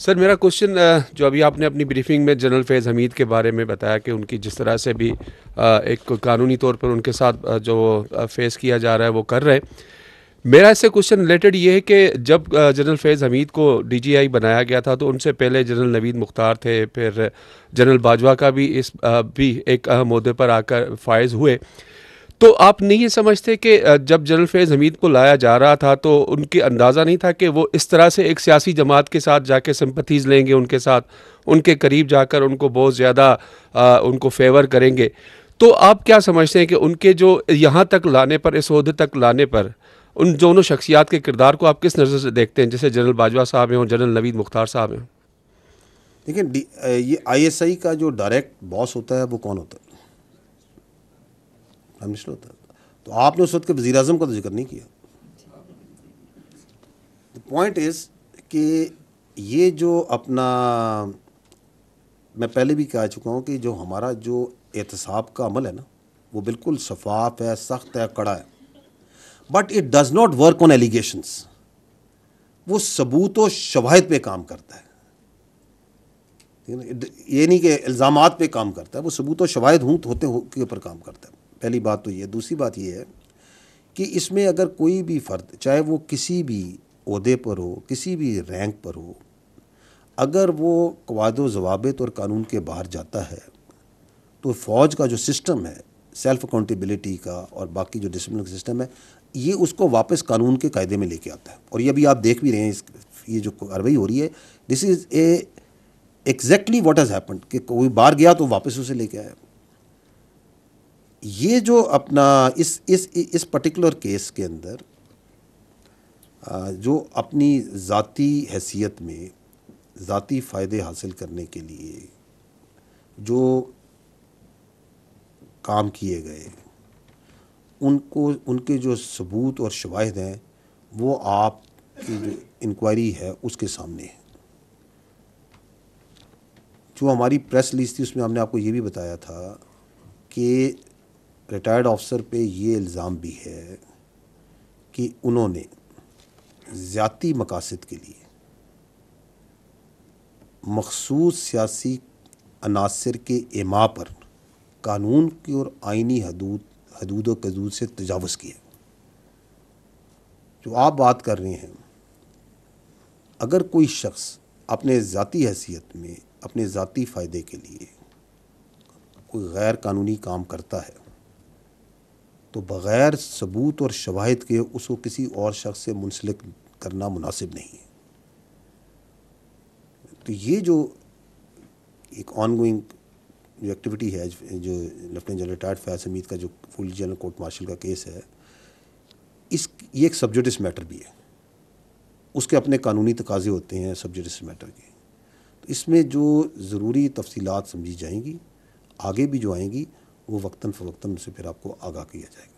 سر میرا کوشچن جو ابھی آپ نے اپنی بریفنگ میں جنرل فیض حمید کے بارے میں بتایا کہ ان کی جس طرح سے بھی ایک قانونی طور پر ان کے ساتھ جو فیس کیا جا رہا ہے وہ کر رہے ہیں. میرا اس سے کوشچن ریلیٹڈ یہ ہے کہ جب جنرل فیض حمید کو ڈی جی آئی بنایا گیا تھا تو ان سے پہلے جنرل نوید مختار تھے, پھر جنرل باجوہ کا بھی ایک اہم عہدے پر آ کر فائز ہوئے. تو آپ نہیں یہ سمجھتے کہ جب جنرل فیض حمید کو لایا جا رہا تھا تو ان کے اندازہ نہیں تھا کہ وہ اس طرح سے ایک سیاسی جماعت کے ساتھ جا کے سمپتھیز لیں گے, ان کے ساتھ ان کے قریب جا کر ان کو بہت زیادہ ان کو فیور کریں گے؟ تو آپ کیا سمجھتے ہیں کہ ان کے جو یہاں تک لانے پر, اس عہدے تک لانے پر, ان دونوں شخصیات کے کردار کو آپ کس نظر سے دیکھتے ہیں, جیسے جنرل باجوہ صاحب ہیں اور جنرل نوید مختار صاحب ہیں؟ دیکھیں, یہ آئی ایس آئی کا جو ڈائریکٹ باس ہوتا ہے وہ کون ہوتا ہے؟ پرائم منسٹر ہوتا ہے. تو آپ نے اس وقت کے وزیر اعظم کا تو ذکر نہیں کیا. پوائنٹ از کہ یہ جو اپنا, میں پہلے بھی کہہ چکا ہوں کہ جو ہمارا جو احتساب کا عمل ہے نا, وہ بالکل شفاف ہے, سخت ہے, کڑا ہے, but it does not work on allegations. وہ ثبوت و شواہد پہ کام کرتا ہے, یہ نہیں کہ الزامات پہ کام کرتا ہے, وہ ثبوت و شواہد ہوتے کے اوپر کام کرتا ہے. پہلی بات تو یہ. دوسری بات یہ ہے کہ اس میں اگر کوئی بھی فرد, چاہے وہ کسی بھی عہدے پر ہو, کسی بھی رینک پر ہو, اگر وہ قواعد و ضوابط اور قانون کے باہر جاتا ہے تو فوج کا جو سسٹم ہے سیلف اکاؤنٹیبلٹی کا اور باقی جو ڈسپلن کا سسٹم ہے, یہ اس کو واپس قانون کے قاعدے میں لے کے آتا ہے. اور یہ ابھی آپ دیکھ بھی رہے ہیں, یہ جو کارروائی ہو رہی ہے, this is a exactly what has happened, کہ کوئی باہر گیا تو واپس اسے لے کے آیا. یہ جو اپنا اس پرٹیکولر کیس کے اندر جو اپنی ذاتی حیثیت میں ذاتی فائدے حاصل کرنے کے لیے جو کام کیے گئے, ان کے جو ثبوت اور شواہد ہیں وہ آپ کی جو انکوائری ہے اس کے سامنے ہے. جو ہماری پریس ریلیز تھی اس میں ہم نے آپ کو یہ بھی بتایا تھا کہ ریٹائرڈ آفیسر پہ یہ الزام بھی ہے کہ انہوں نے ذاتی مقاصد کے لیے مخصوص سیاسی عناصر کے اعماء پر قانون کی اور آئینی حدود و حدود سے تجاوز کیا. جو آپ بات کر رہے ہیں, اگر کوئی شخص اپنے ذاتی حیثیت میں اپنے ذاتی فائدے کے لیے کوئی غیر قانونی کام کرتا ہے تو بغیر ثبوت اور شواہد کے اس کو کسی اور شخص سے منسلک کرنا مناسب نہیں ہے. تو یہ جو ایک آن گوئنگ جو ایکٹیویٹی ہے, جو لیفٹیننٹ جنرل ریٹائرڈ فیض حمید کا جو فل جنرل کورٹ مارشل کا کیس ہے, یہ ایک سبجوڈس میٹر بھی ہے. اس کے اپنے قانونی تقاضے ہوتے ہیں سبجوڈس میٹر کے. تو اس میں جو ضروری تفصیلات سمجھی جائیں گی, آگے بھی جو آئیں گی, وہ وقتاً فوقتاً سے پھر آپ کو آگاہ کیا جائے گا.